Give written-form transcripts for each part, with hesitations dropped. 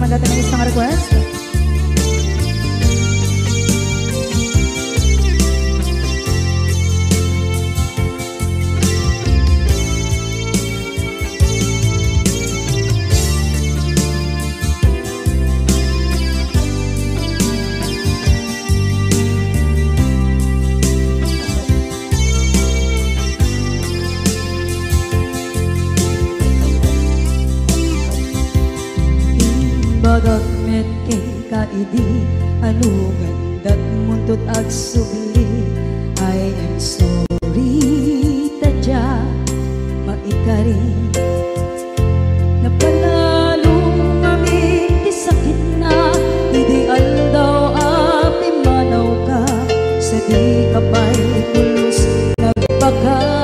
natin ang isang request. Bagat kay kaidi anugan dat muntot ag subli. I am sorry tadya maikari napanalo kami ti sakit na ideal daw api manaw ka sa di kapay pulos nagpagada.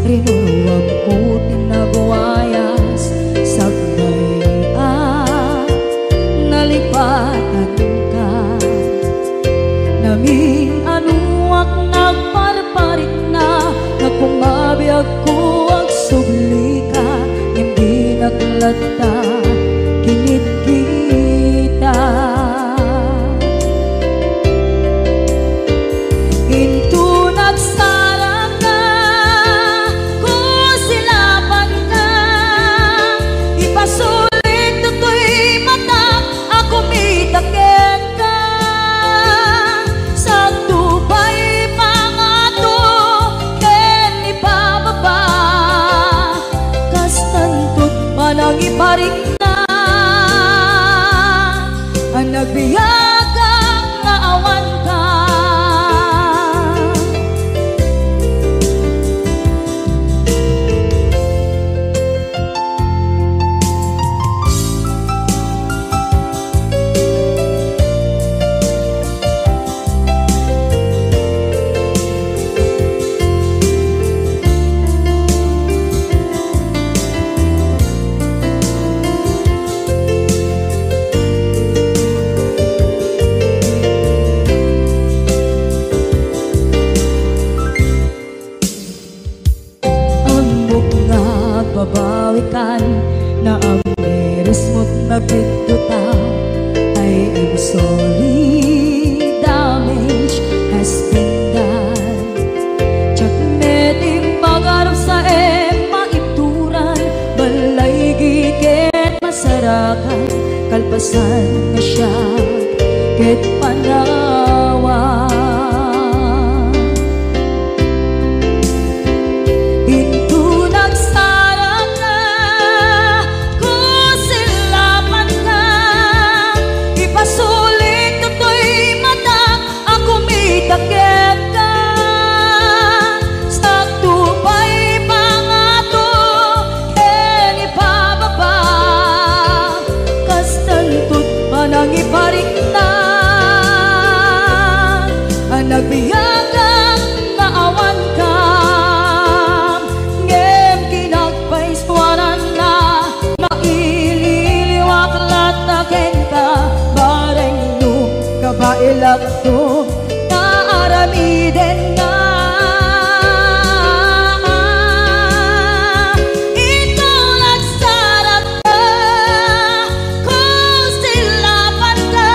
Rinuruwag ko tinabuayas sagbay nalipatan ka namin anuak nagparparit na nagkumabiyag ko ang subli ka hindi naglata kinit kita into nagsarang ka kusilapan ka ipasulit tutoy mata ako mitakit ka sa tubay pangato ken ipababa kastantot manang iparik na ang nagbiyagang nga awan ka. Babawikan na ang meres mo't nagpituta. I am sorry, damage has been done. Tsak meting magarap sa maituran balay gigit masarakan kalpasan na siya ket panawa. Takit ka sa tubay pangato ken ipababa kastantot manang iparik na ang nagbiyagang nga awan ka ngem kinagpaiswanan na maililiwak lataken ka bareng no kabailak to aramiden na ito nagsarap ka kusilapan ka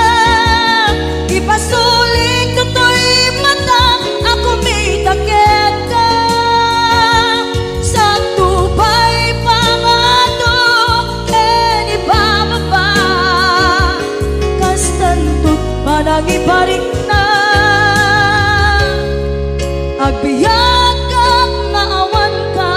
ipasulit tutoy mata ako mitakit ka sa tubay pangato ken ipababa kastantot manang iparik na agbiyak kang maawan ka.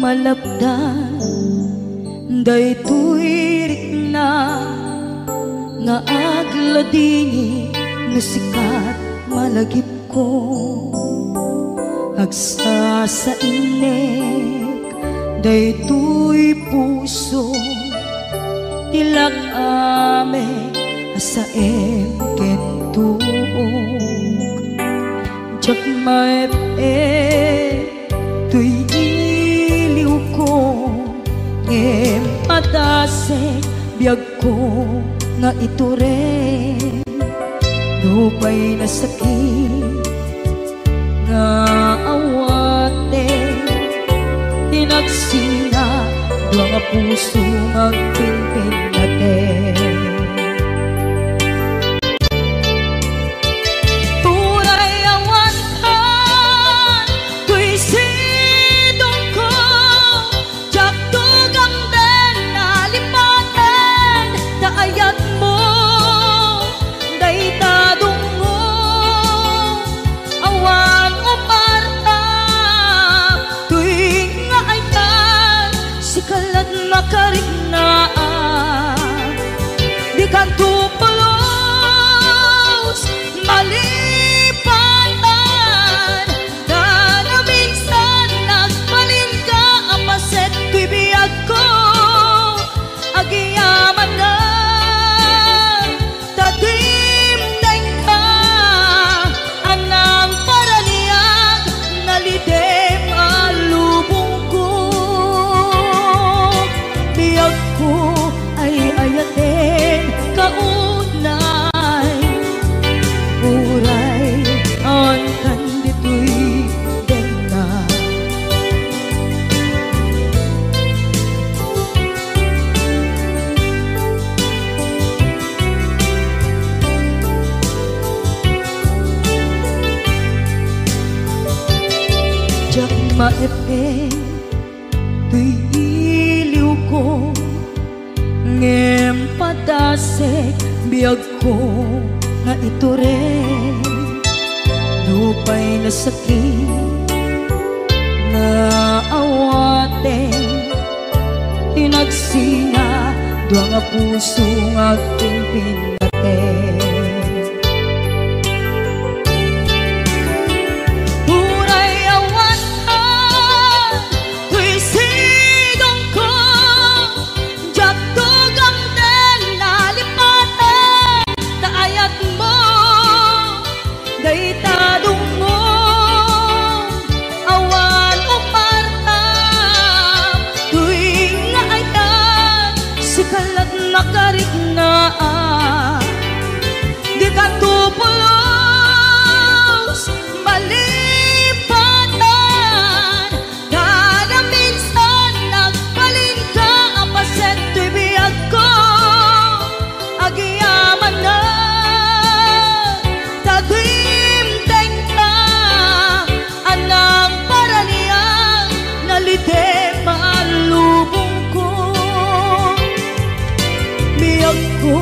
malapdan Daytoy rikna nga agladingi nga sikat malagip ko agsa sa inek daytoy puso tilag ame asaem kentuog jak maep tuy iliw ko ngem padase biag ko nga ituren lupay na sakit nga awate tinagsina dua nga puso magpinpin natin turay awantan tuy sidong ko jak tugang den nalipaten kaayat mo daytadong mo awan umarta tuwing nga ayan sikalat makarignaang di kan tupulos malipatan na na minsan nagpanin ka apaset tuy biyag ko agiyaman na maepeng tuy iliw ko ngem padasek biag ko nga ituren lupay na sakit nga awate tinagsina dua nga puso nga pinpinaten nakarigna di ka tupulos malipatan kada minsan nagpaling ka apaset tuy biyag ko agiyaman na tagimteng ka anang paraniang nalite malubong ko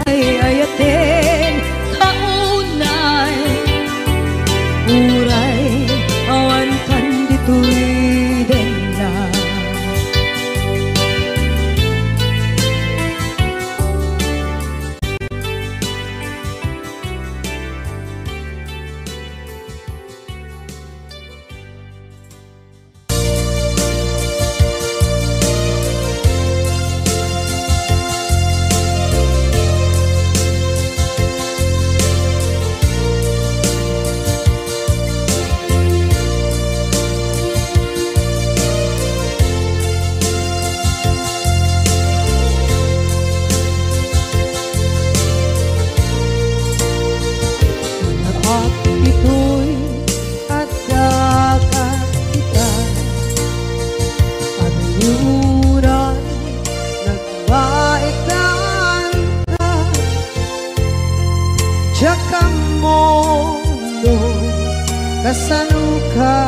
ay ayaten kaunay uray awan kan ditoy den lang kasanuka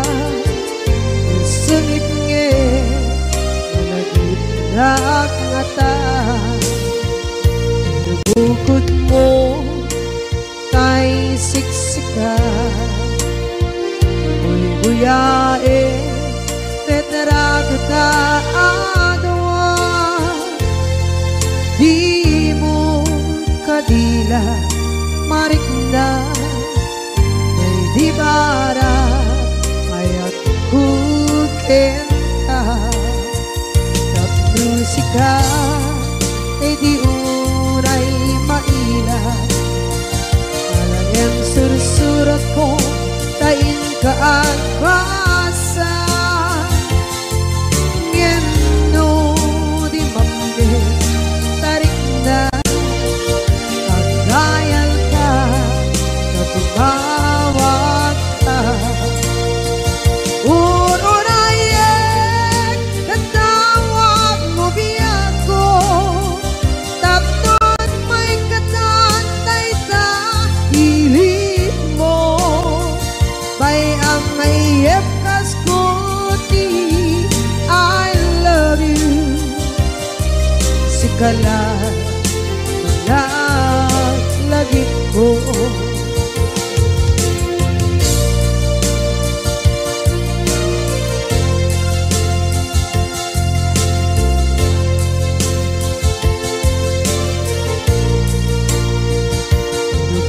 sengit nge managit rak ngata bukod mo tay siksika uy buyae tetra kita adawa maila marikna may di bara ayat kukenta kat musika ay di uray maila alam yang sursurat ko tain kaagpasa ngeno di mamde tarik na pagdayal ka tumawag ka ururayek katawag mo biyako tapnon may katantay ta hilit mo bay ang mayep kaskuti I love you sikala lagi ko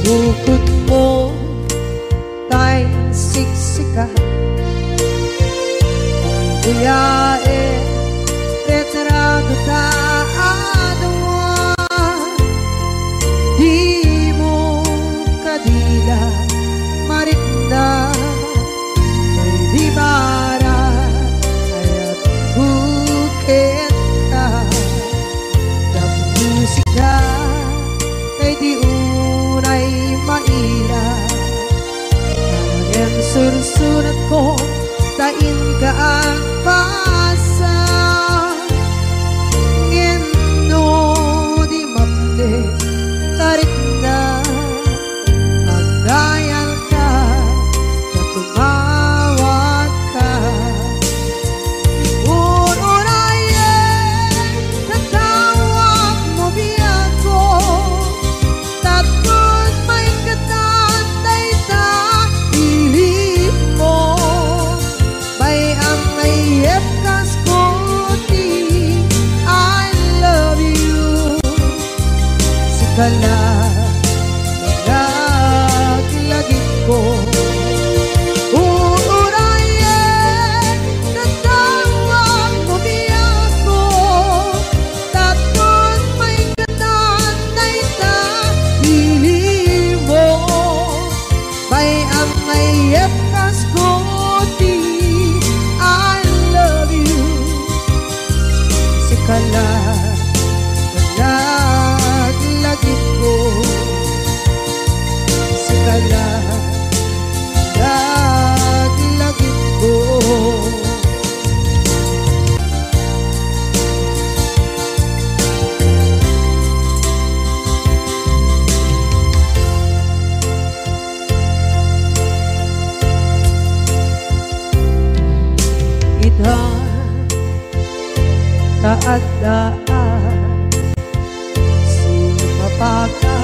bukod mo tay siksika buyae retrado ta adwa di mo kadila marikna may di bara ayat bukit ka dap musika kay di unay maila yang sursurat ko tain ka ang pasa ngeno di mamde tarik na pagdayal ka na tumawag ka ururayen katawag mo biyako tapos may katantay ta hilit mo bay ang mayep kaskuti I love you sikala lagi ko ururayen katawag mo biyako tapos may katantay ta hilit mo bay ang mayep kaskuti I love you sikala lagi ko sikala lagi ko ita taadaan sumapaka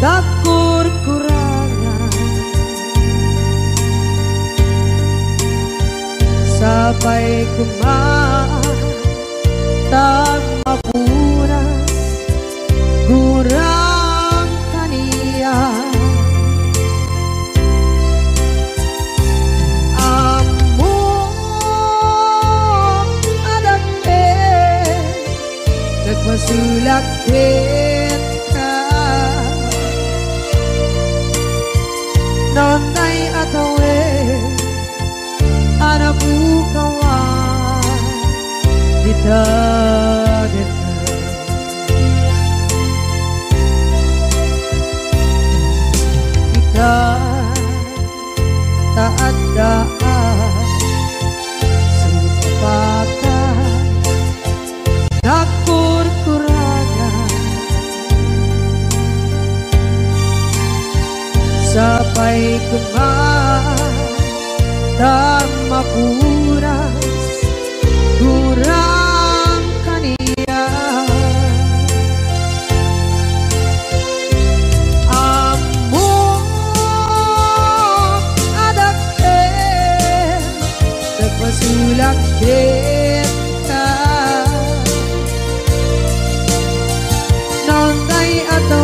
dakur-kurangan sabay kumaan tag mapunas gurang kaniya masulakit ka nonday atawe anabukawan dita kita taadaan sumpakan dakur-kurangan sabay kumaan dan mapuras kurang kaniya among adake nagpasulak kita nonday ato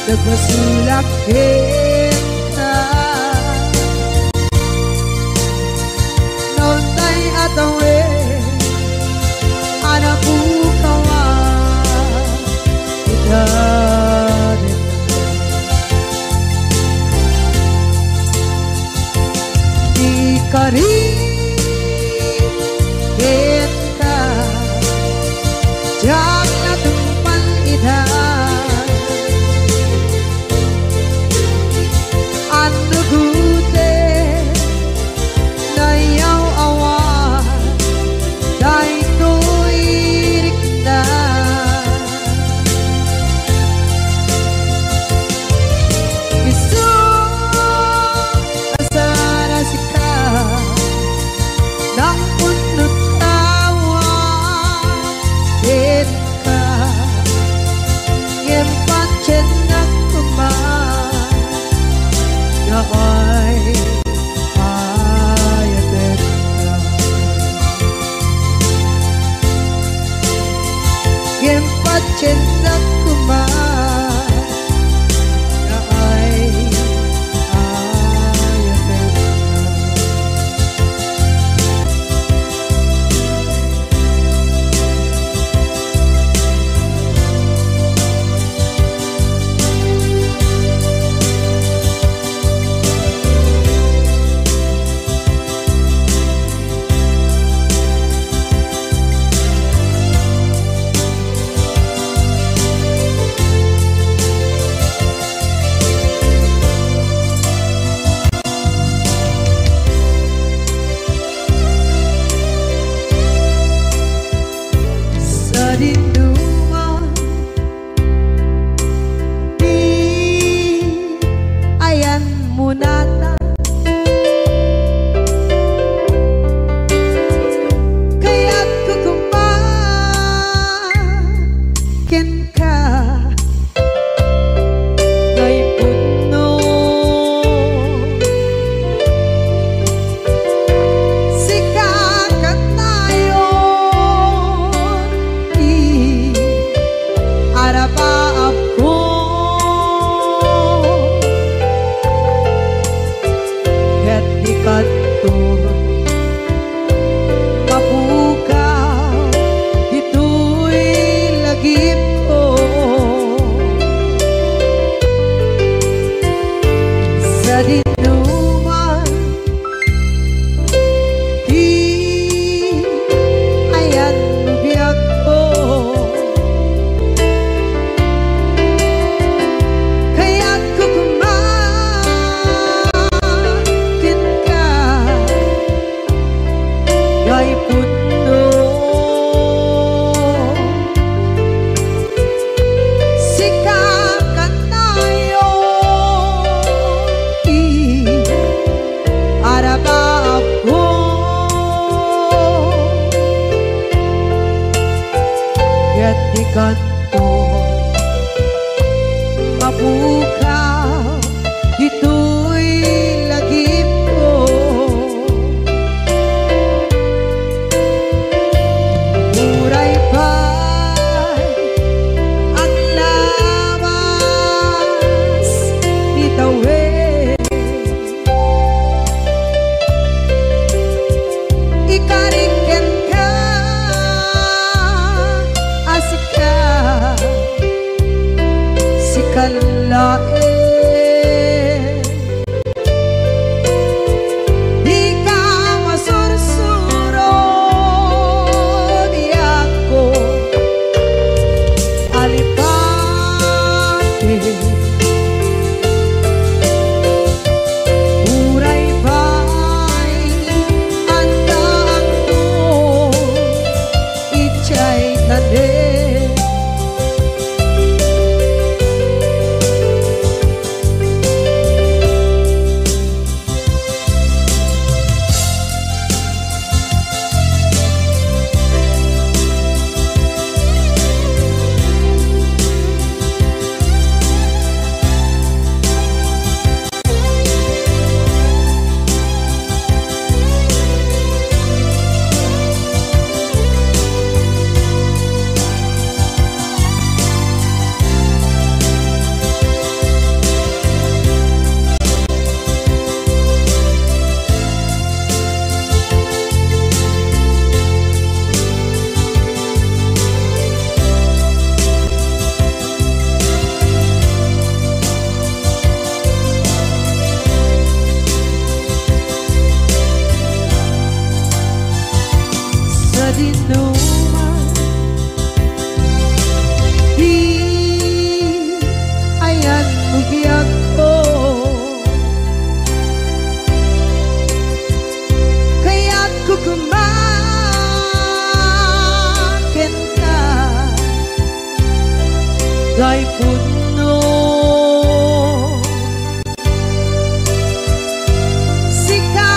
nagmasulak kita noon tay atawe anak bukawa kita di karin kita jangan tumpan ida anu gute na yaw awa dahil tuirik na isu asara sika nang unut tawa ka ngempat cenak kumah na ay ayatet ka ngempat cenak kumah na ay ayatet ka sa dinduman di ayan munata kaya't kukumpakin ka kay puno sikakat nayon di araba ako ket di kanto mapukaw dito'y lagip ko sa dinuman di ayan biyag ko kaya't kukumakin ka kay puno sikakat nayon di araba ako ket di kanto mapukaw dito'y lagip ko muray pa'y ang labas ni tawe ikariken ka asika sikalae di ka masursuro di ako alipake muray pa'y andaan mo ichay tade day puno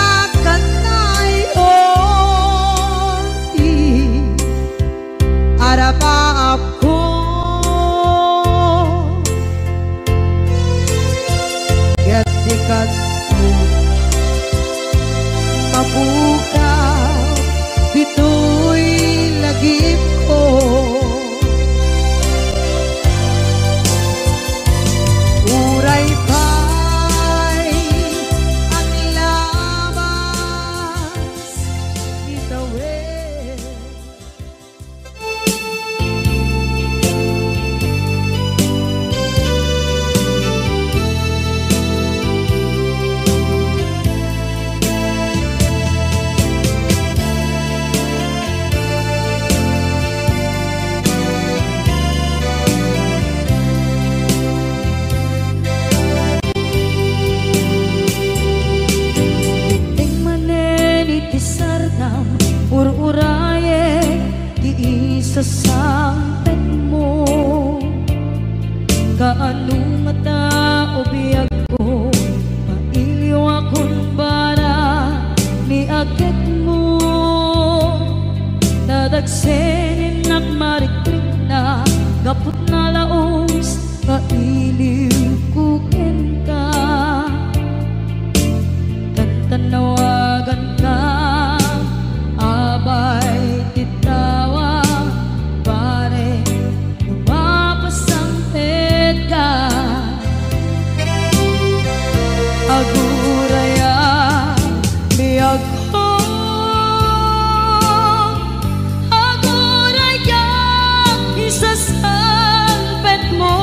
sikakanay oti arapa ako gatikat mo mabuka bito'y lagip ko uray pa'y ang labas itawid ur-uraye di sasampet mo kaano nga tao biyag ko mailiw akong bara ni akit mo nadagsenin at marikrik na gapot na laos mailiw kukin ka tantanawagan ka abay titawa pare lumapasangpet ka aguraya biyag ko aguraya isasangpet mo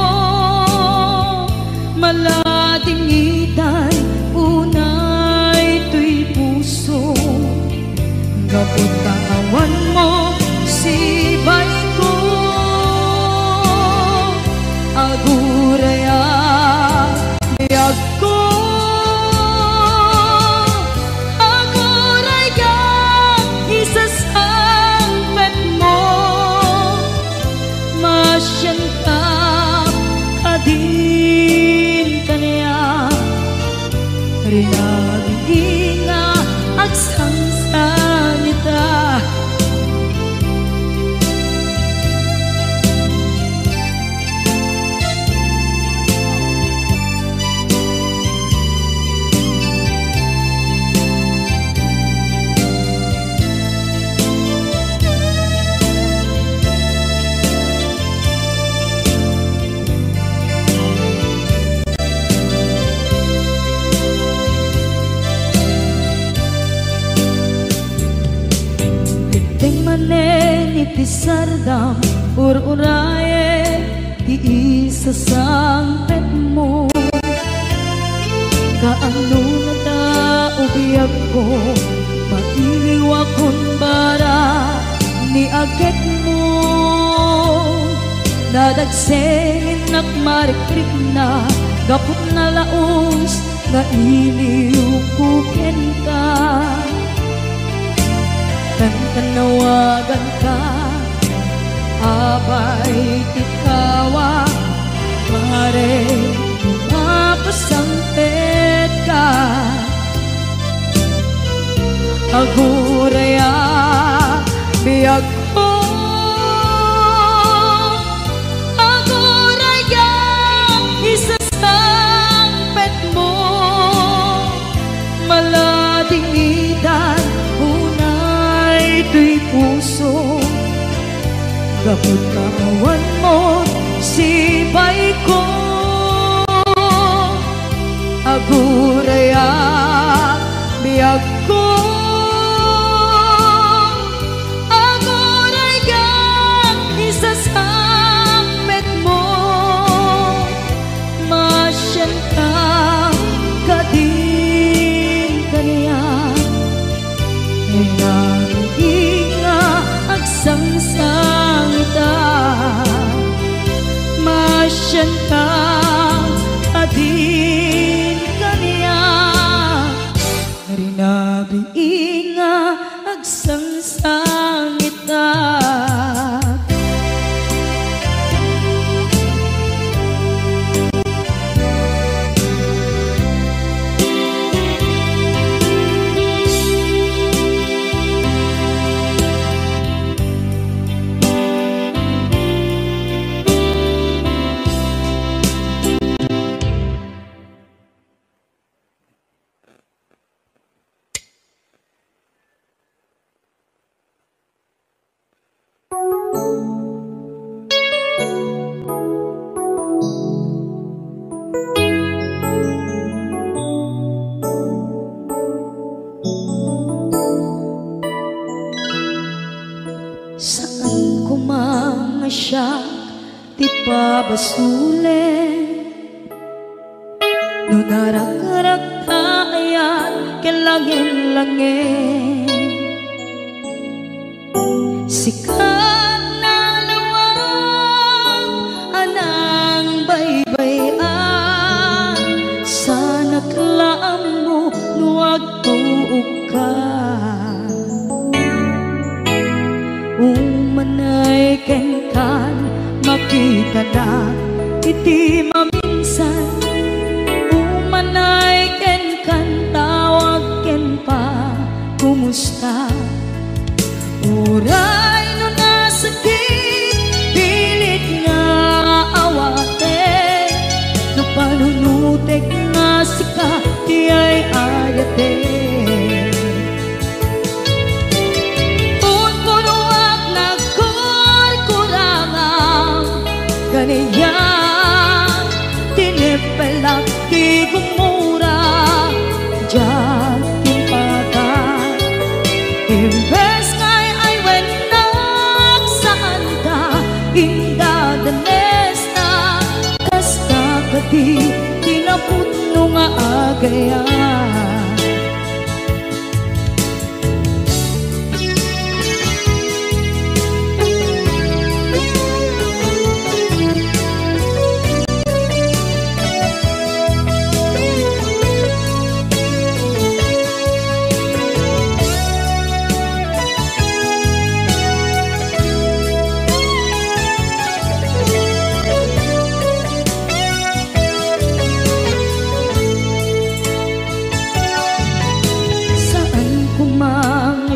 malading itay unay tuy puso kapag tawan mo si bay ko aguraya biyag ko aguraya isasangpet mo masyan ka kadin kanya rinabing nga agsangsan ita iti sardam ur-uraye di isasangpet mo kaano na tao biyag ko mailiw akong bara ni agit mo nadagsenin at marikrik na gapot na laos na iliw kukin ka tanawagan ka abay titawa pare lumapasangpet ka aguraya biyag ko aguraya isasangpet mo malading idan ito'y puso gapot kawan mo si bay ko aguraya biyag ko aguraya isasangpet mo masyan ka kadin kanya inga agsangsang ita masyan ka adin kanya rinabi inga agsangsang ita ti pabasulen no narak-arak tayan kelangin-langin sikat na lawang anang baybayan sana klaam mo nuwag tuog ka umanay kenkan makita na iti maminsan umanay kenkan tawag ken pa kumusta uray no nasakit pilit nga awate no panunutek nga sika di ay ayate punpunuak nagkurkurangang ganiya tinipelak di gumura diyan timpagan imbes ngay ay wenak saan ka indadanes na kasta kati kinaputno nga agayan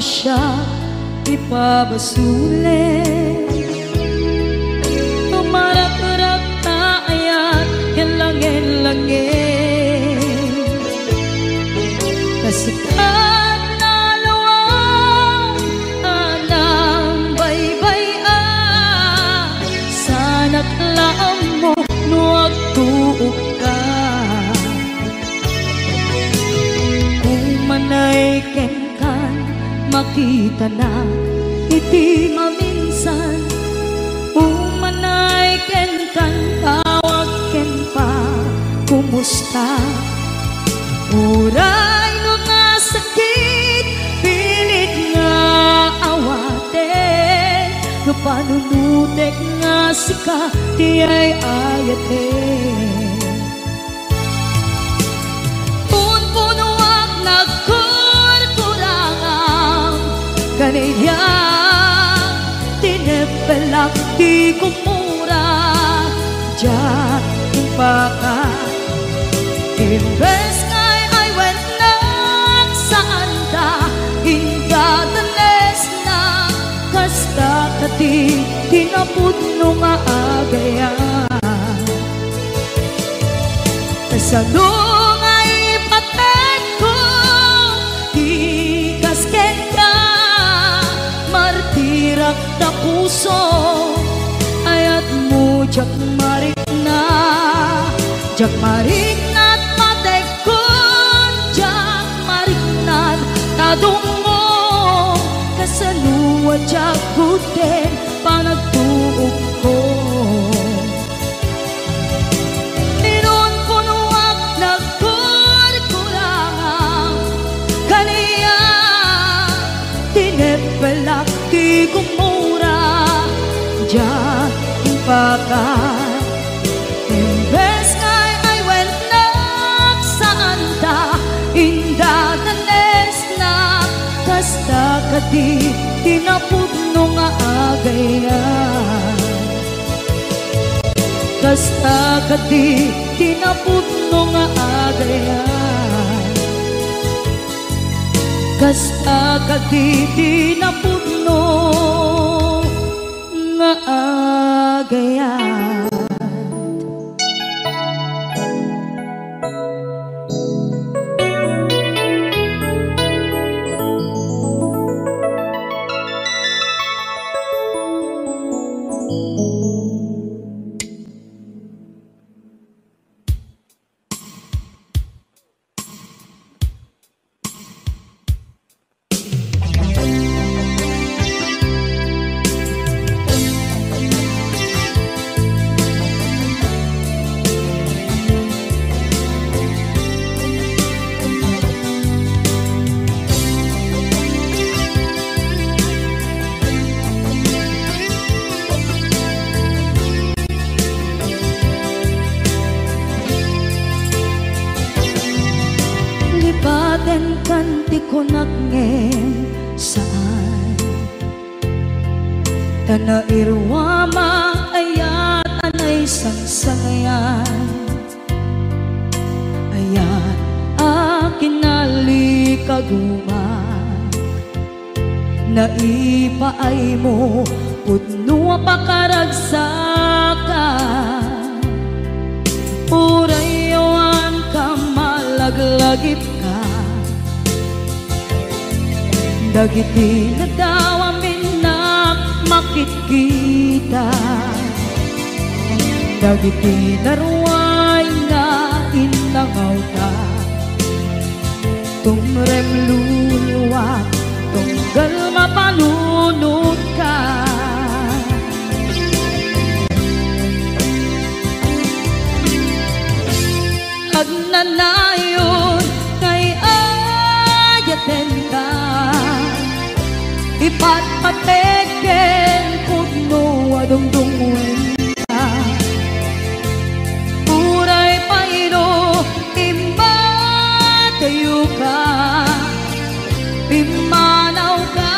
siya ipabasulen tumarak-arak tayan kelangin-langin kasikat na lawang anang baybayan sana't laam mo nuwag tuog ka umanay kenkan makita na iti maminsan umanay ken kan tawag ken pa kumusta uray no nga sakit pilit nga awate no panunutek nga sika ti ay ayate punpunuak nagkurkurangang kaniya tinipelak di kumura diyan timpaka imbes ngay ay wenak saan ka indadanes na kasta kati tinaputno nga agayan kasano nga ipatek ko di kasken ka martirak na puso ayat mo jak marik na't matek ko jak marik na't tadungo kasanuwa jak kuten panagtuog ko ninon kunuak nagkurkurangang kaniya tinipelak di kumura diyan timpakan imbes ngay ay wenak saan ta indadanes na kasta kati tinaputno nga agayan kasta kati tinaputno nga agayan kasta kati tinaputno nga agayan aten kanti ko nagngem saan tana irwama ayat anay sangsangayan ayat akin nalikaguma naipaay mo pudno pakaragsakan urayawan ka malaglagip ka dagiti na daw amin na makikita dagiti naruay nga inangaw ka tumrem luluwa tunggal mapalunod ka agnanayon kay ayaten ka ipatpateken pudno adungdungwen ka uray pairo imbatayo ka imanaw ka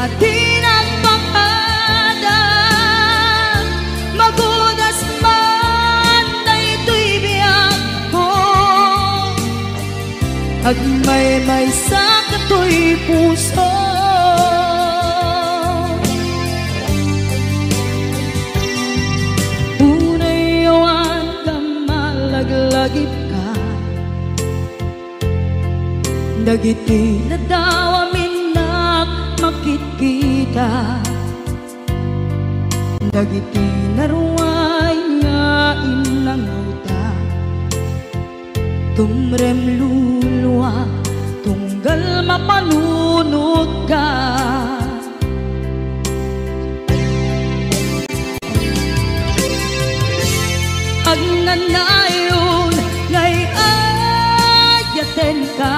at di nagpakada magudas man na ito'y biyak ko agmay-may sa kato'y puso unayawan ka malaglagip ka dagiti na daw amin na makikita dagiti naruay nga inangauta tumrem luluwa tunggal mapalunod ka agnanayon ngay ayaten ka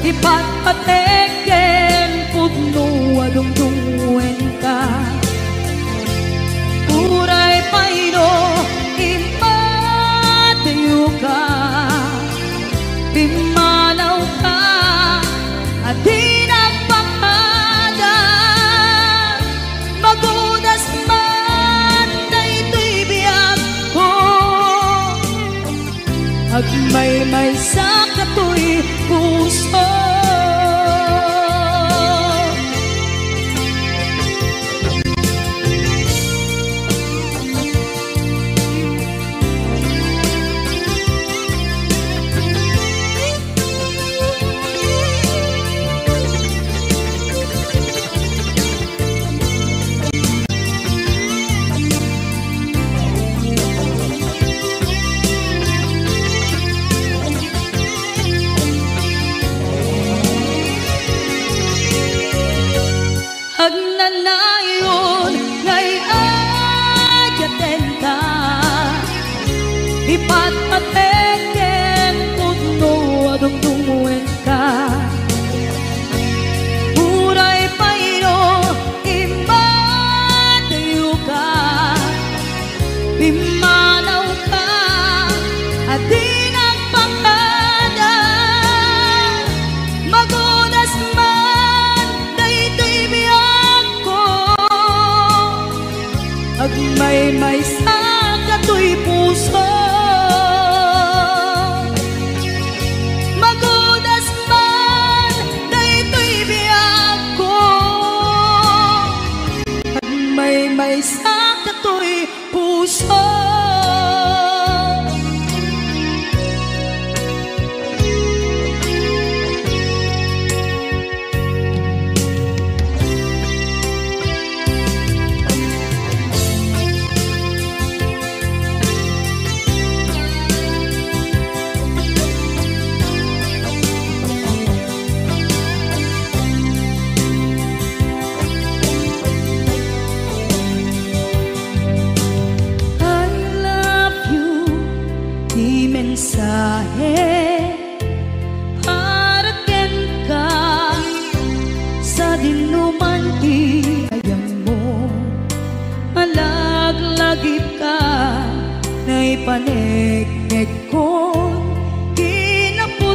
ipatpateken pudno adungdungwen ka uray paino impatayo ka pimanaw ka at di nagpakada magudas man na ito'y biyak ko agmay-may sa kato'y puso agnanayon ngay ayaten ka ipatpateken pudno adungdungwen ka uray paino imbatayo ka pimanaw ka at di nagpakada magudas man na ito'y biyak ko agmay-may sa kato'y puso magudas man na ito'y biyak ko agmay-may sa kato'y puso mensahe haraken ka sa dinuman ti ayang mo malaglagip ka na ipanegnek ko kinapos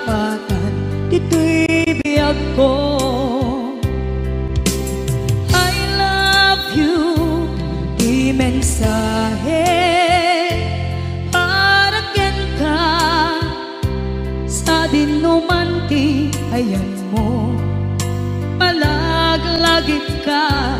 malipatan, dito'y biyag ko. I love you, di mensahe para ken ka sa dinumanti ayan mo. Malaglagip ka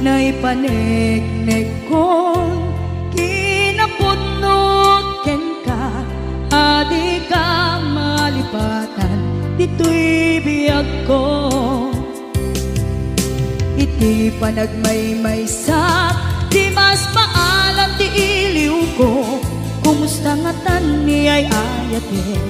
na ipanegnek kon kinapudnog ken ka, adi ka malipatan, dito'y biyag ko. Iti panagmaymaysa, di mas maalam ti iliw ko, kumusta nga tan ni ay ayate,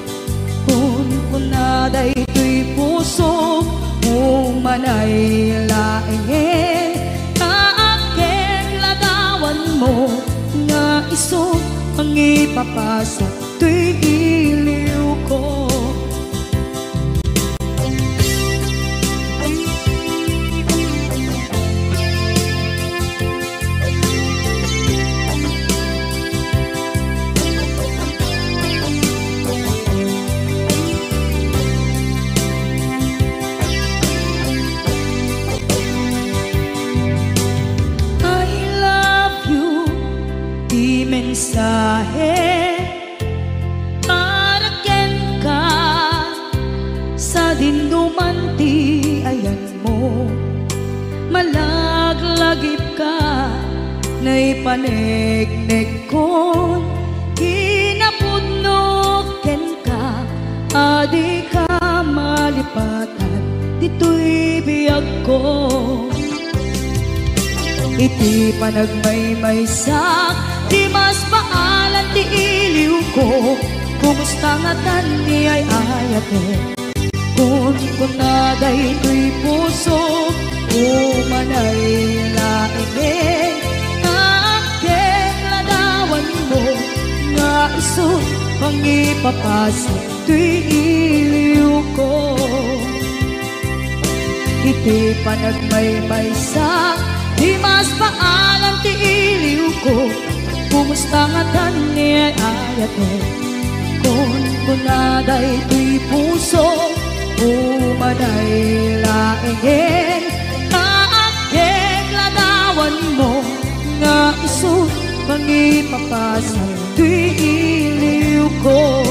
kun kunaday to'y puso umanay laeng, kaaken ladawan mo nga iso pangipapasa to'y iliw ko. Mensahe para ken ka sa dinumanti ayan mo. Malaglagip ka na ipanegnek kon kinapudnog ken ka, adi ka malipatan, dito'y biyag ko. Iti panagmaymaysa, di mas maalan ti iliw ko, kumusta nga tan ni ay ayate, kun kunaday to'y puso umanay laeng, kaaken ladawan mo nga iso pangipapasa to'y iliw ko. Iti panagmaymaysa, di mas maalam ti iliw ko, kumusta nga tan ni ay ayate, kun kunaday to'y puso umanay laeng, kaaken ladawan mo nga iso pangipapasa to'y iliw ko,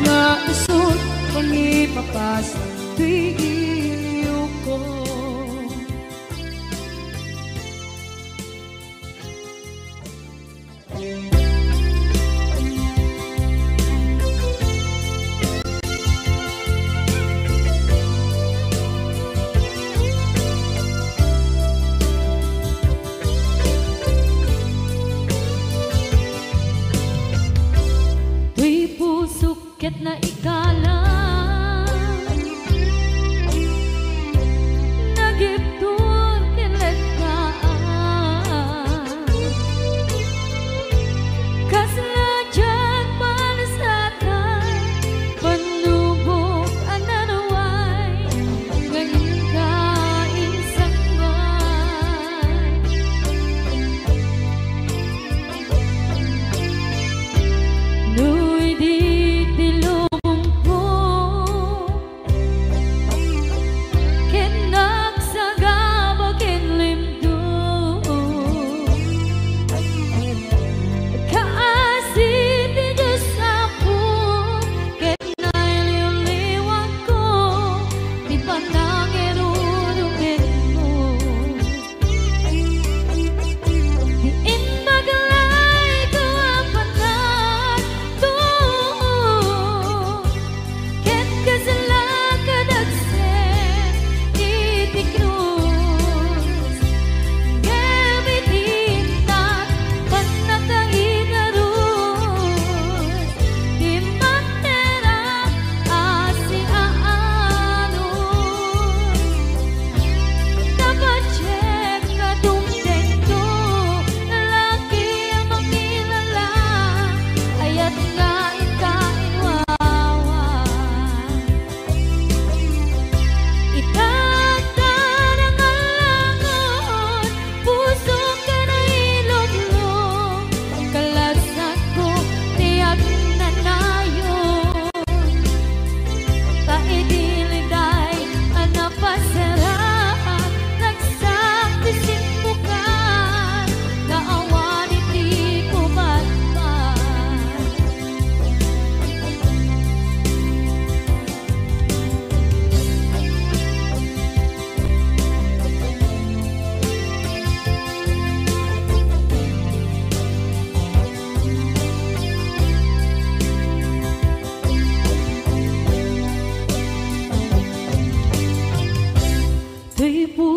nga iso pangipapasa to'y iliw ko. Tuy pusok ket na ikalang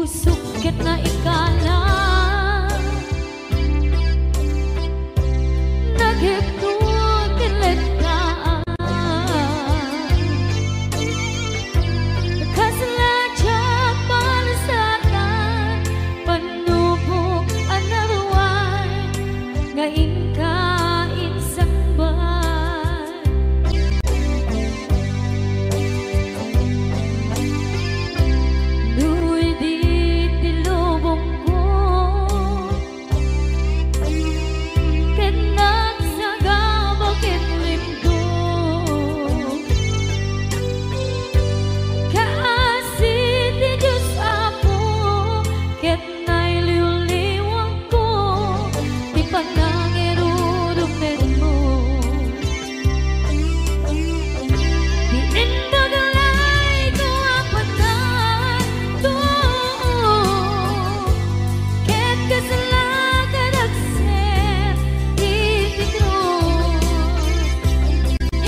pusok ket na ikala naghiptod kilit ka kasaladya palasakan panubok anaruan ngain ka insambay nuy di tilubong ko ken nagsagabog ken limdo kaasit ti Diyos Apo ket nailiw-liwang ko ti panangirurumid mo di indagalay ko apatan to ket kasalakan agset ititros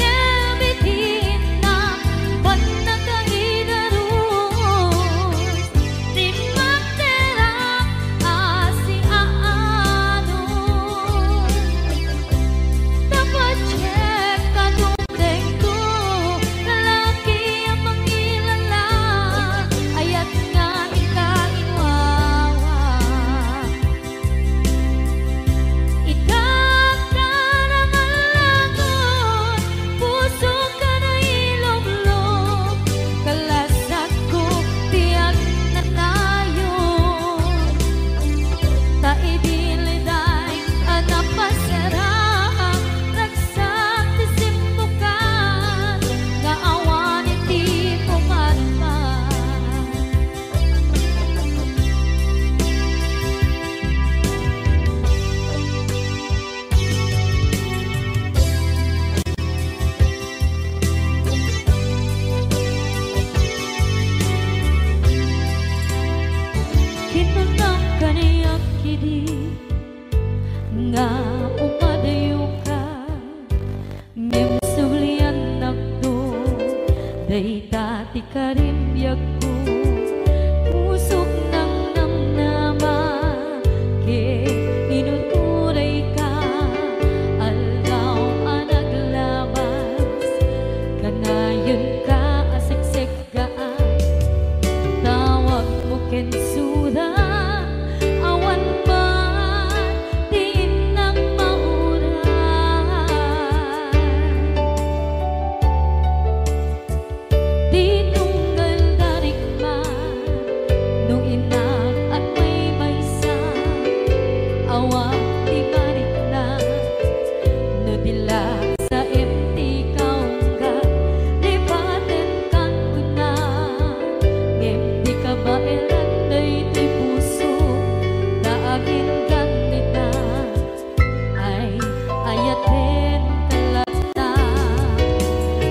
yabitin na panagkaidaros di magterap asi aano dapat check ka tungteng ko lalaki ang mangilala ayat nga ikainwawa itagtarangan puso ka na ilong-long kalasag ko tiyak na tayo taidiliday anapasarang ragsak ti simpukan nga awan iti pumarman kinunang kaniyak kidi nga umadayo ka ngem sulian nakdo dayta ti karimbyag ko pusok ng namnama ke inuturay ka aldaw anaglabas kanayon ka asiksik gaan tawag mo ken suda awan man din ang mauran tinunggal darikman nung inak at may maysa awan ti marikna no dila sa empty kaungga lipaten kan kuna ngem di ka baelan day ti puso naagin ganita ay ayaten kalata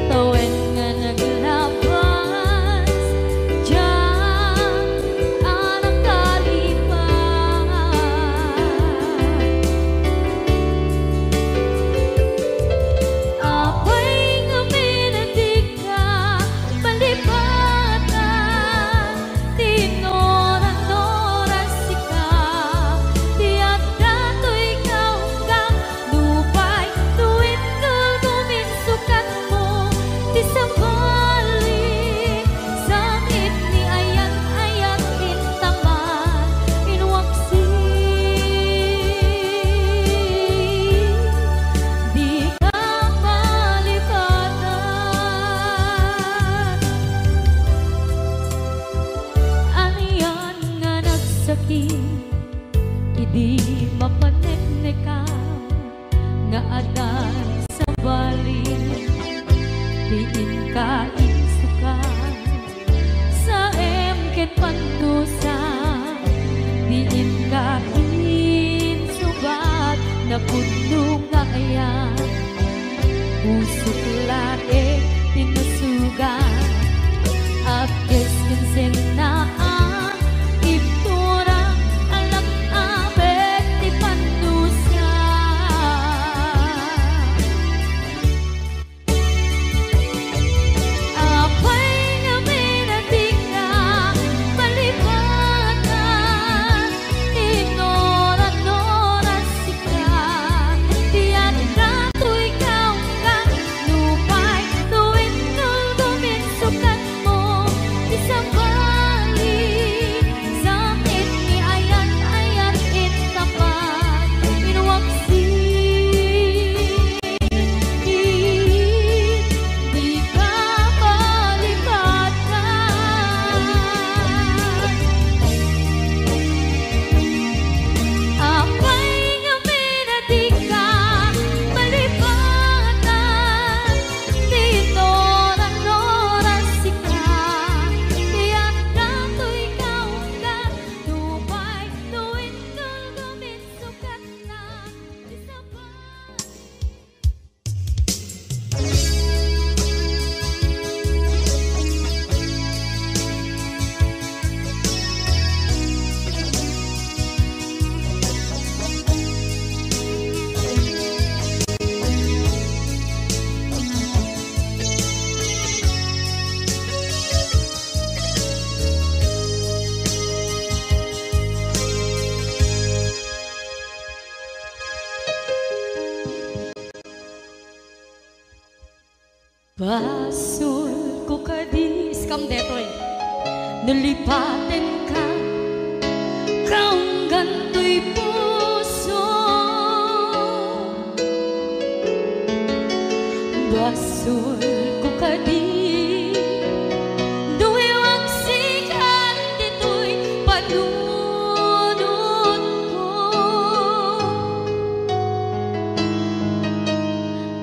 tawen nga naglabas diyan anak kalipan apay nga minatig ka palipatan tinoran-noran sika tiyak datoy kaunggang lupay tuwid tumin sukat mo ti sabalik sakit ni ayat-ayat intaman inwaksi di ka palipatan aniyan nga nagsakit idi mapanekneka nga adan sa balik diin ka insukan sa emket panusa diin ka insubat na puno nga ayan pusok lae tinusugan akes kinsen na iptura alak abet ti panusa apay nga minatig ka palipatan Basol ko kadis kam detoy nalipaten ka kaong ganto'y puso. Basol ko kadis duwewang sikat dito'y panunod ko.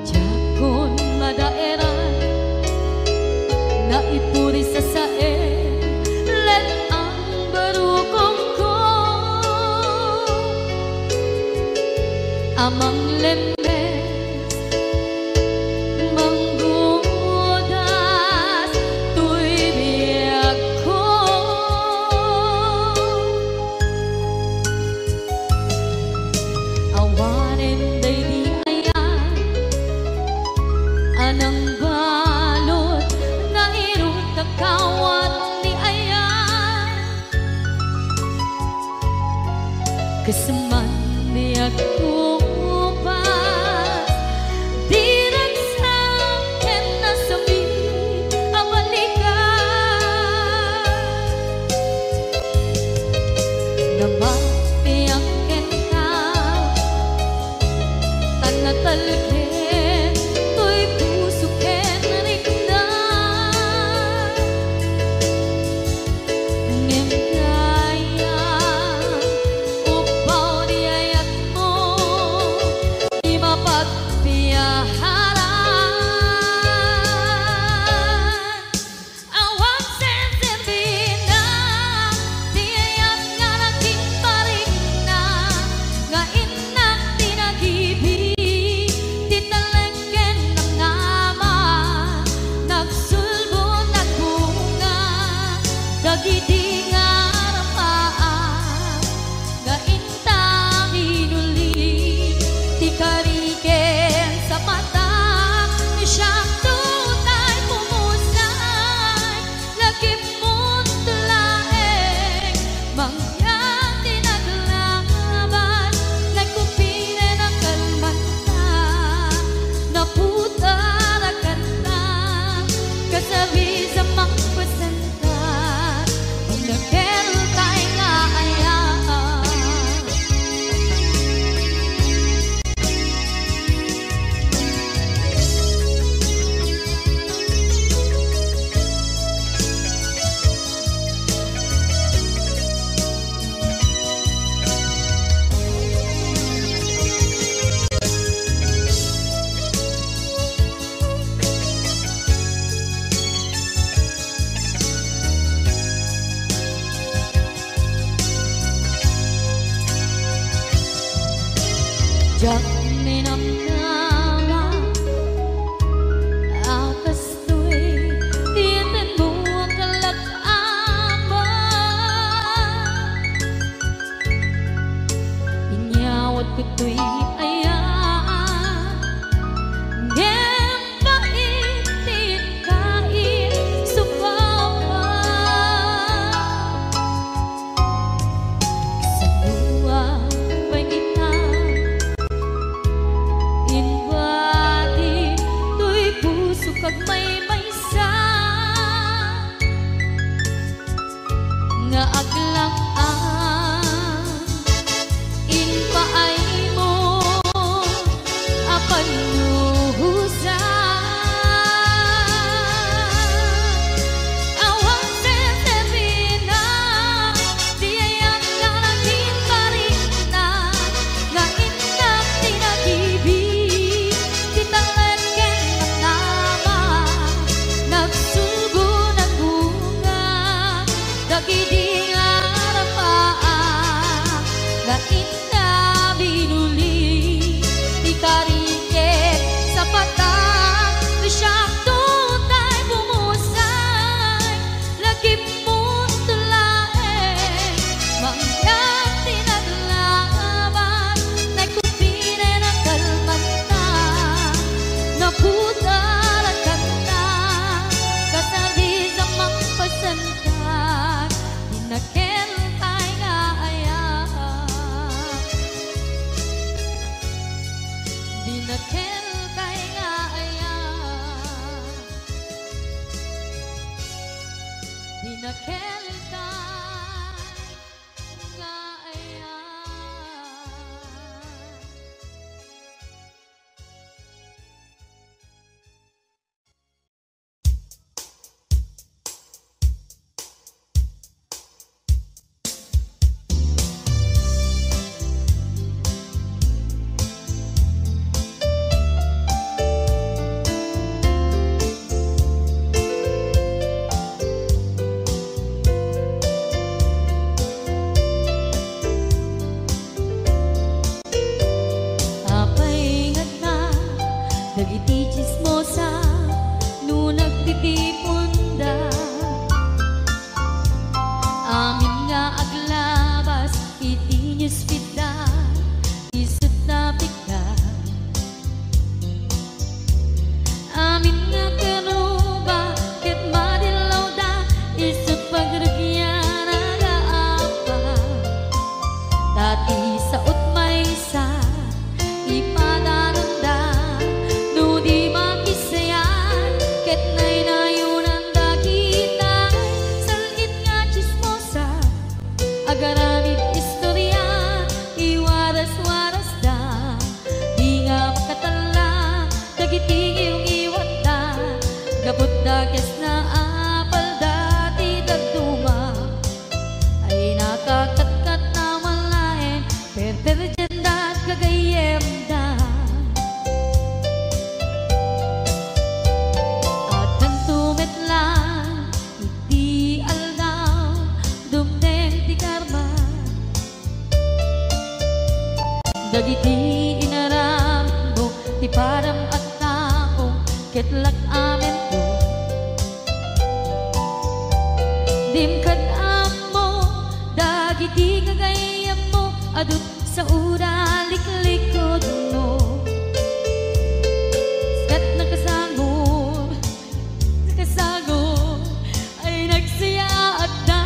Jakon madaera na ipuri sa sae let ang barukong ko amang lemes manggudas tuy biyak ko. Awanen day di ayan anang balot na irot kakawat di ayan kasaman biyak ko jak minamnama akas tu'y tiyatin mo ang kalak-ama inyawat ko tu'y ayan ngem paitin kain supawa sa luwa pangitan kag may maysa nga aglaan in paay mo apan luhusa awang sesebina diayang kalangin parina nga inang tinagibi dagidingan ispida isut na bigla. Amin nga karuba ket madilaw da isut pagrugyan nagaapa. Dati sa utmay sa ipadaranda no di makisayan ket nay nayunan da kita salit nga chismosa agaramid istorya iwaras-waras da di nga makatala dagiting iwat da gabot da kes na apal dati dagduma ay nakakatkat na malain perperjan da kagayem da at nagtumit lang iti aldaw dumdeng ti karma dagiti inaram mo ti param at tao ketlak amen to dimkad mo dagiti kagayam mo adut sa ura liklikod mo skat nakasagor ay nagsaya at da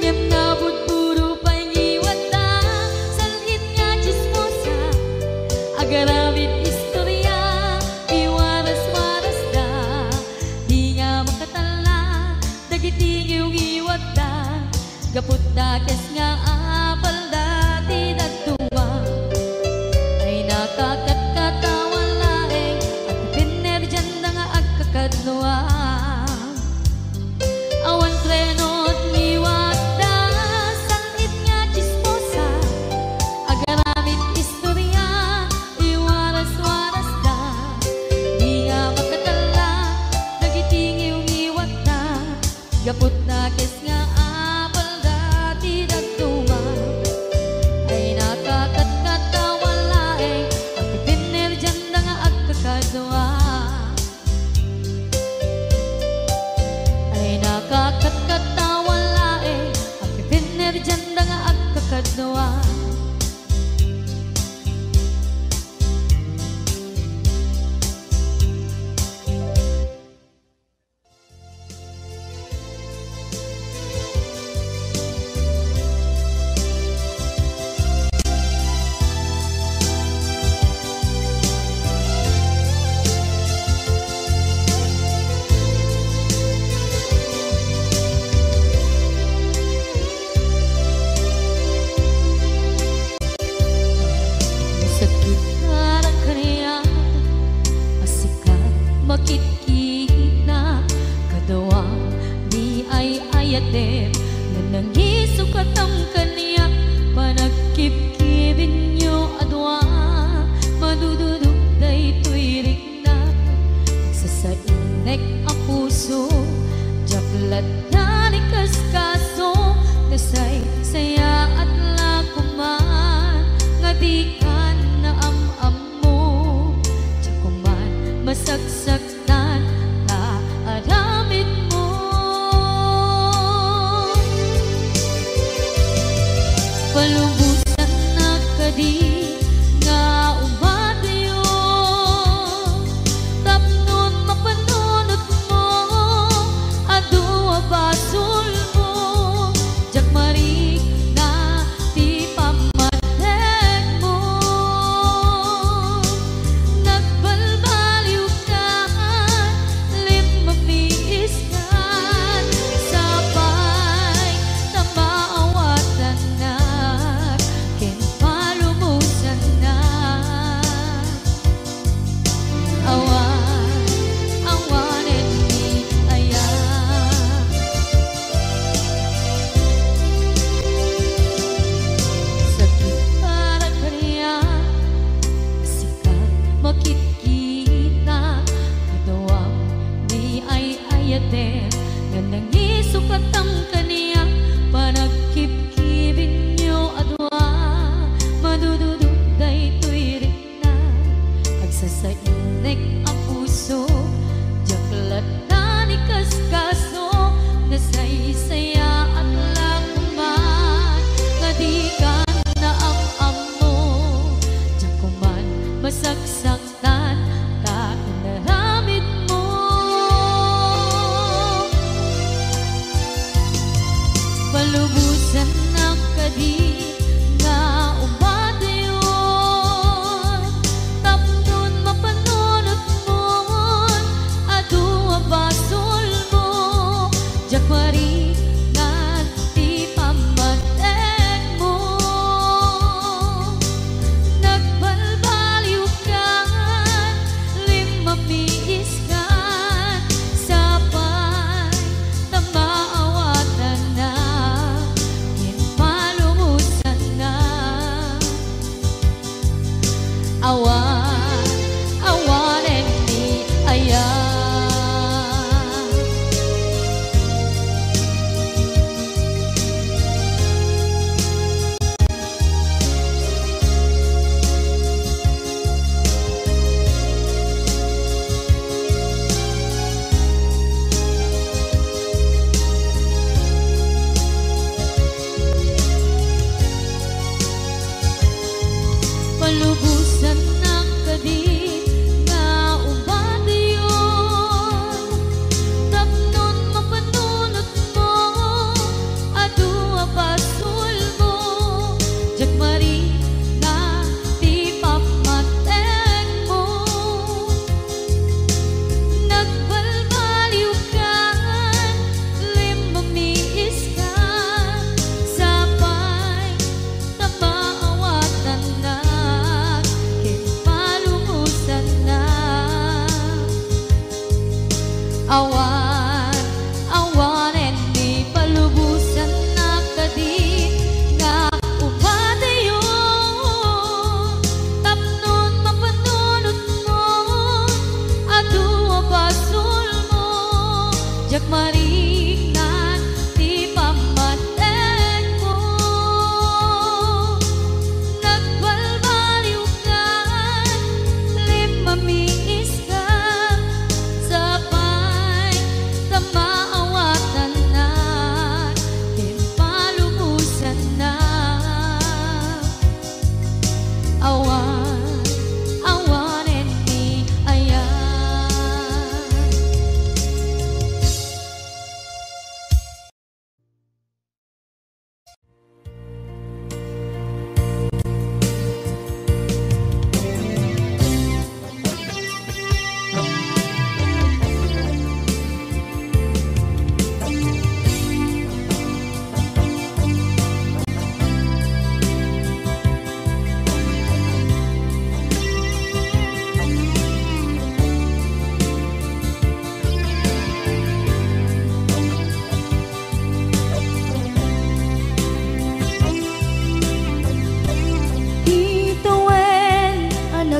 ngem nabot puro pangiwat da salit nga chismosa agaramid istorya iwaras-waras da di nga makatala dagiti iwat da gapot da kes nga apal dati dagtuma ay nakakatkatawan laeng at pinerjan da nga agkakadwa awan trenot liwat da salit nga chismosa agaramid istorya iwaras-waras da di nga makatala dagiting iwat da gapot da kes nga apal dati dagtuma ay nakakatkatawan laeng at pinerjan da nga agkakadwa ay nakakatkatawan laeng at pinerjan da nga agkakadwa. Sakit karang kaniya asikat makitkita kadawa di ay ayatem nan nangisukat ang kaniya panagkipkibin nyo adwa madududuk day tuwirik na nagsasainek ang puso jaklat na ni kaskaso nasay saya at lakuman nga di ka na am mo jakuman masagsaktan na aramid mo palubusan na kadi nga umadayo tapnon mapanunot mo adua basul mo jakmarik na ti pamatek mo nagbalbaliw ka lim mamiis ka sabay na maawatan na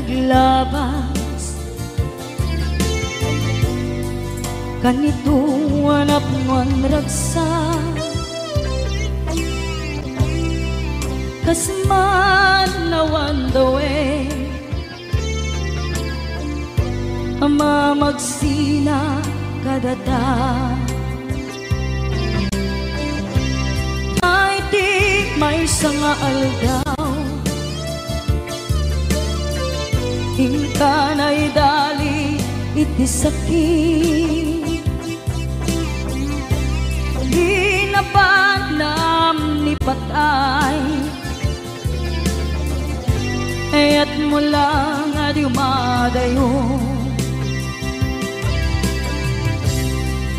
naglabas kanito anak man ragsa kasman nawan dawe ama magsina kadata ay di may sanga aldaw hingkanay dali iti sakit ginabanam ni patay ayat mo lang adi umadayo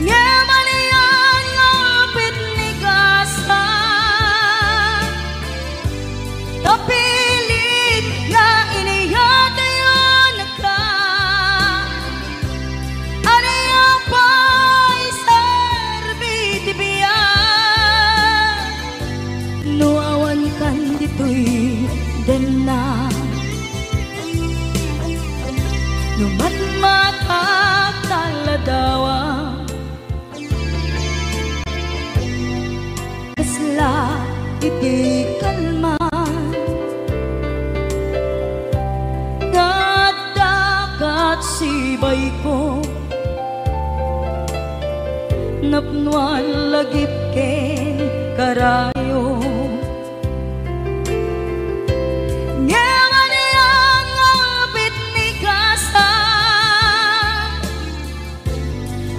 nyamanian ngapit ni gasa kapilit na iniyatayon ka aniya pa'y serbiti biya nuawan kan dito'y dena numatmatak taladawa kasla iti kalman ngadakat sibay ko napnuan lagip ken karayo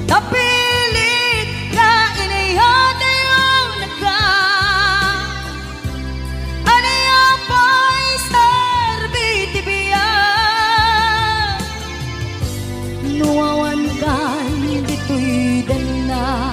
napilit na inihatayon ka aniya pa'y serbiti biya nuawan kan dito'y dana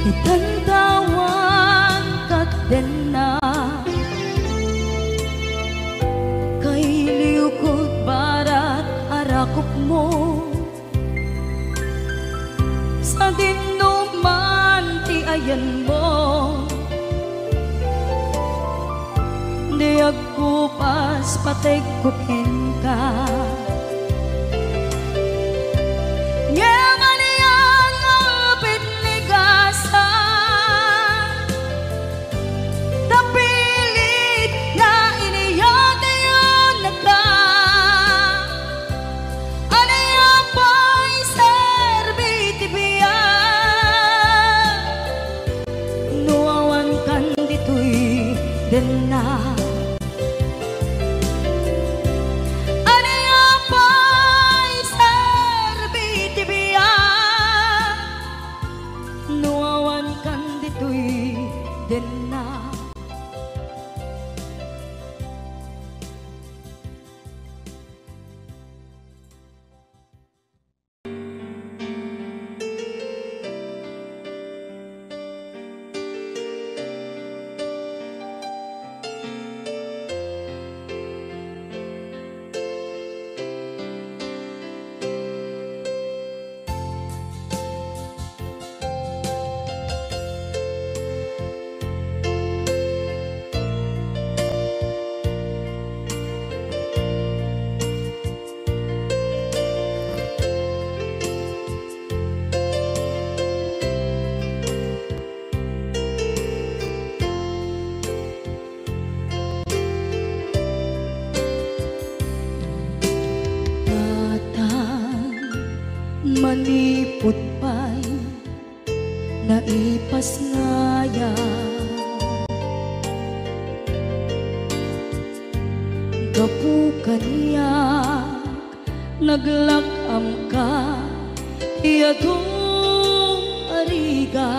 itantawan kadena kay liukod barat arakop mo sa dinuman ti ayan mo di agkupas patay kuken ka dena aniya pa'y serbiti biya nuawan kan dito'y dena manipot pa'y naipas ngaya gapu kaniyak naglakam ka iyadong ariga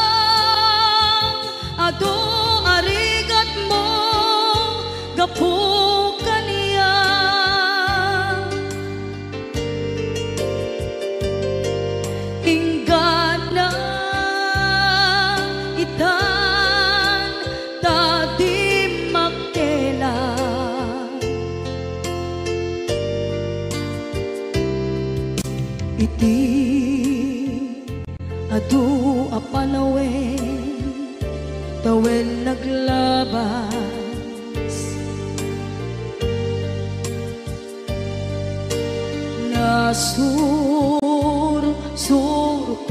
katang ado arigat adu apanawen tawen naglabas nasur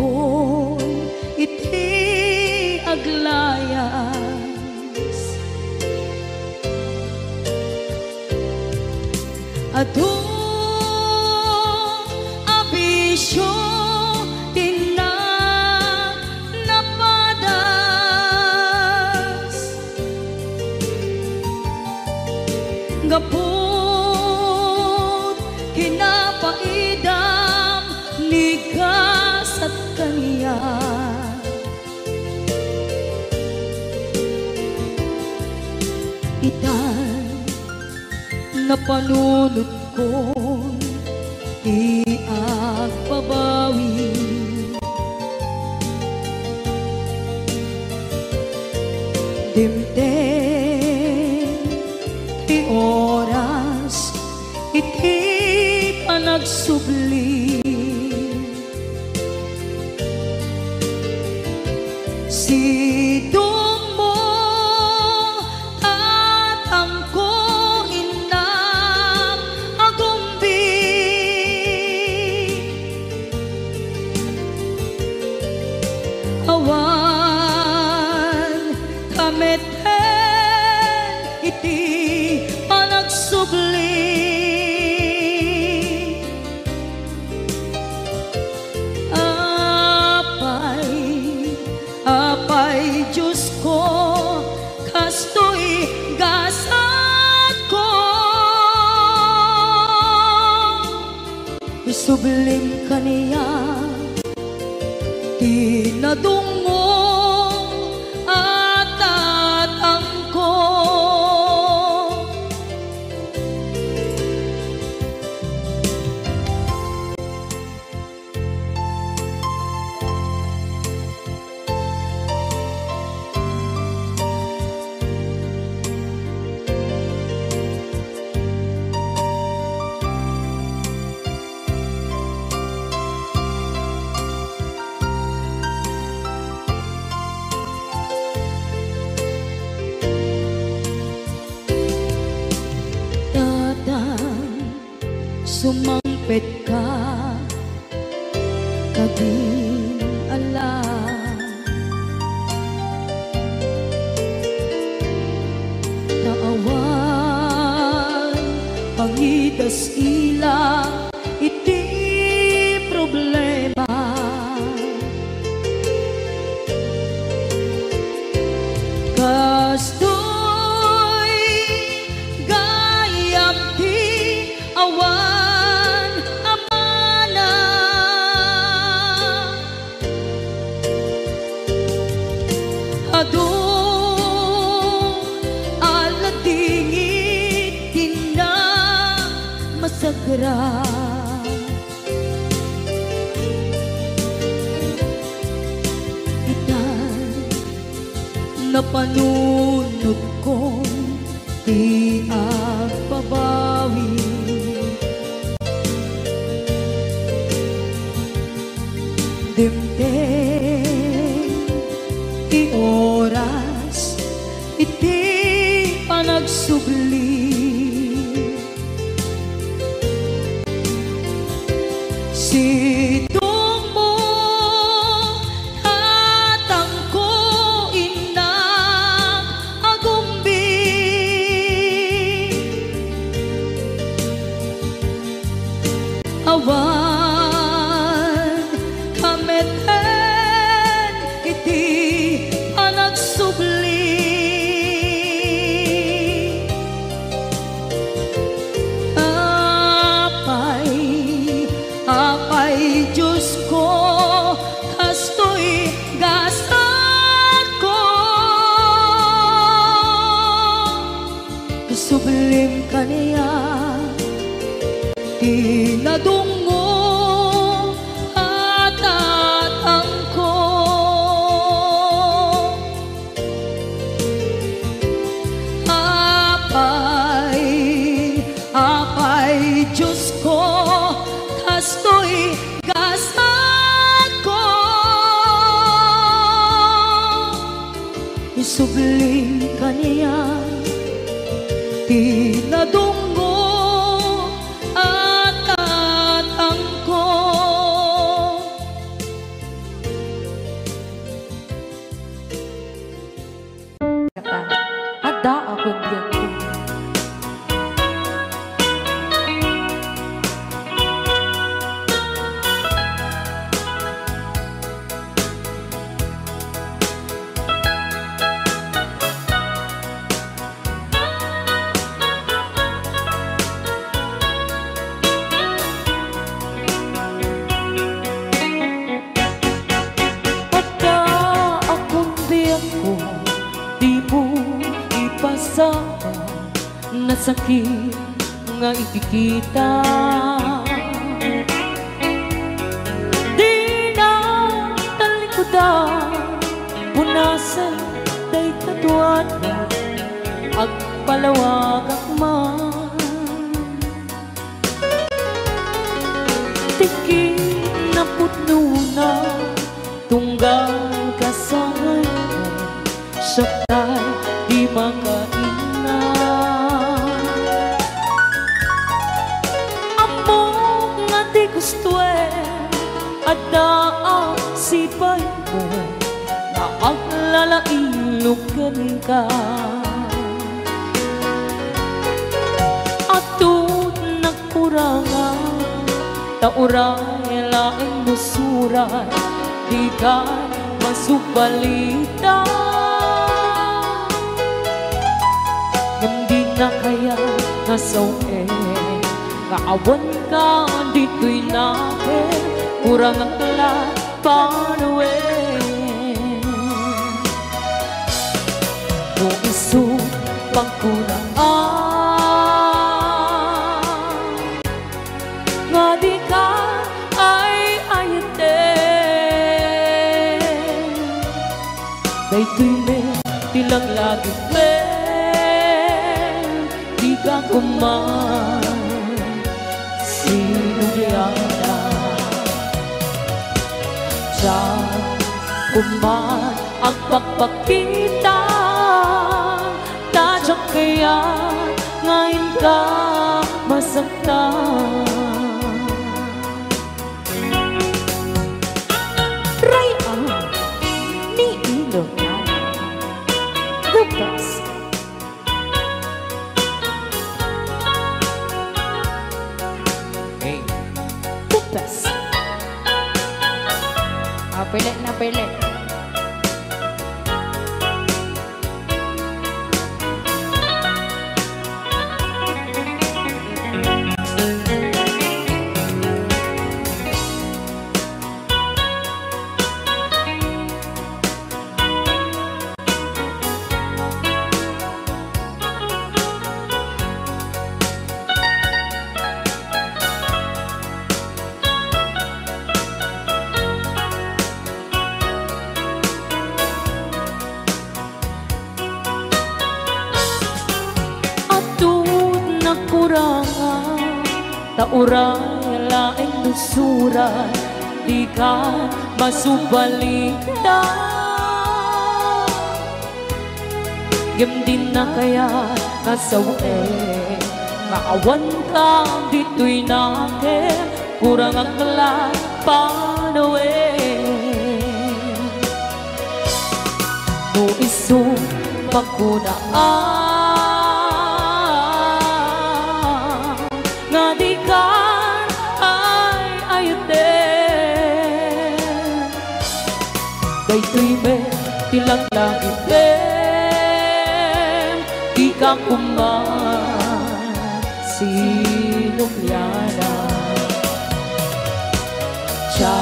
ko iti aglayas adu abisyo gapot kinapaidam ligas at kaniya itan na panunod ko iagpabawi dimte oras iti panagsubli sidong mo tatangko inang agumbi awan kameten iti subli apay Diyos ko kastoy gasat ko isublim kaniya tinadungo at tatangko sumampet ka kading alam naawan pangidas ila iti problema kastoy gayam ti awan adu aladingit tina masagra itan napanunod ko di agpabawi dimte oras iti panagsubli sidong mo tatangko inang agumbi awan kameten iti subli apay Diyos ko kastoy gasat ko sublim kaniya tinadungo at tatangko apay Diyos ko kastoy gasat ko subli kaniya tinadunggo at tatangko. Ada ako dito. Na sakit nga ikikita, di na talikudan punasan day katuan ag palawag akman tiki na putno na tunggal kasangan syakay di makainan. Gusto at daang sipay mo na ang lalailugan ka at doon nagkurangan tauray laing musuray di ka masubalita hindi na kaya nasawe kaawan ka dito'y nakin kurang ang talat panuwi kung iso pagkuraan nga di ka ay ayatin dayto'y may tilang lagi di ka kuman sinugyana diyan kuman ang pagpakita tadyak kaya ngayon ka masaktan Ryan ni Ilocano the best. Pili na pili. Tauray laing nusuray di ka masubalita Gam din na kaya nasawe maawan ka dito'y natin kurang ang kalat panawe no iso pagkunaan nga di ka ay ayutin dayto'y may tilang langit di ka kuman sinugyana siya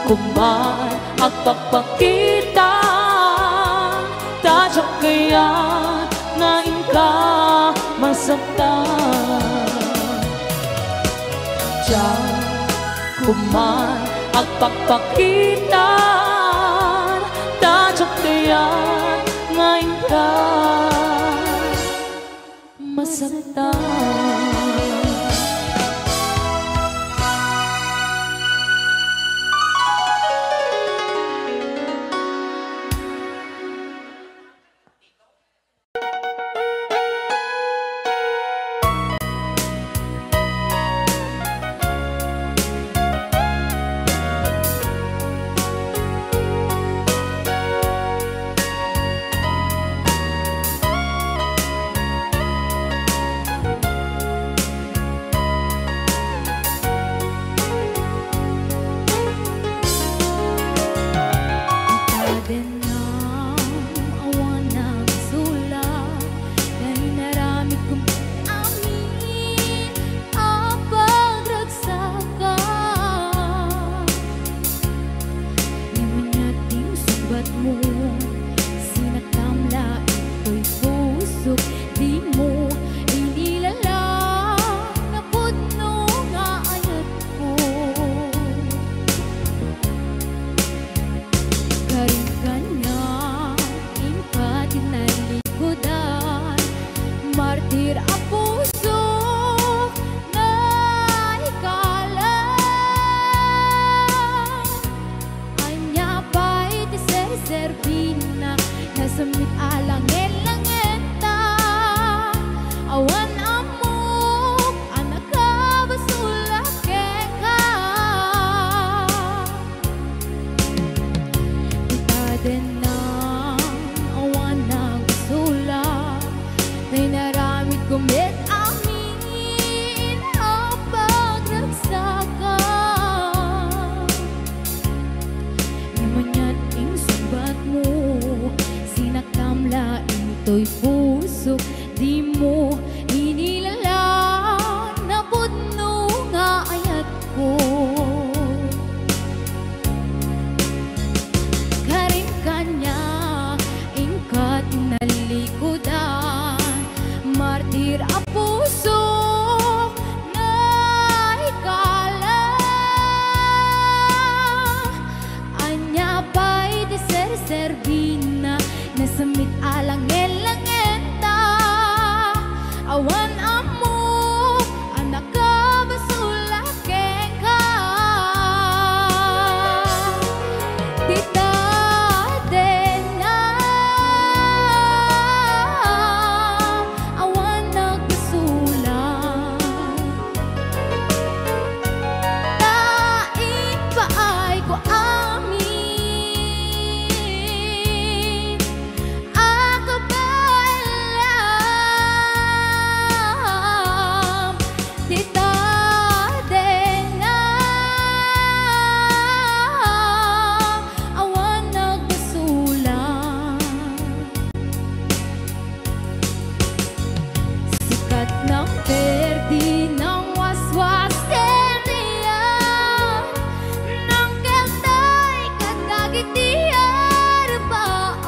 kuman ang pagpakita tadyak kaya ngayon ka masaktan siya kuman ang pagpakita tadyak kaya ngayon ka masaktan. Serbina nasamit alangin langenta awan amok anak ka basulak ka kita din na awan nagsulak may naramit kumit amin ang pagragsakan namanyan ing sumbat mo sinaktamla into'y puso di mo inilala na budno nga ayat ko karim kanya ingkat nalikudan martir a puso na ikala anya pa'y di Serbina nasamit alang langenta awan amok anak ka basulak ka tita din na awan nagbasulak tain pa ay ko amin ako ba alam tita din na awan nagbasulak sikat ng perdi ng waswas keriya ng keltay katagit di arbaan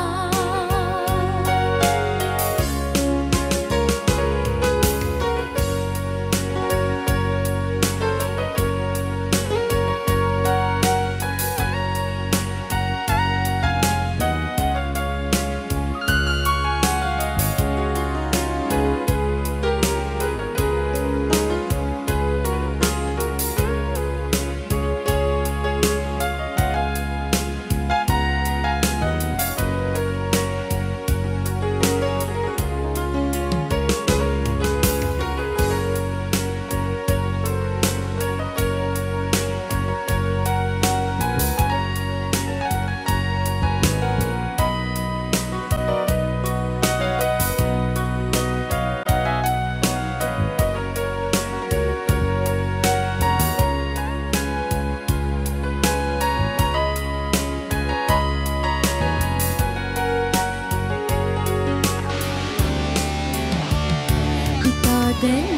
kita din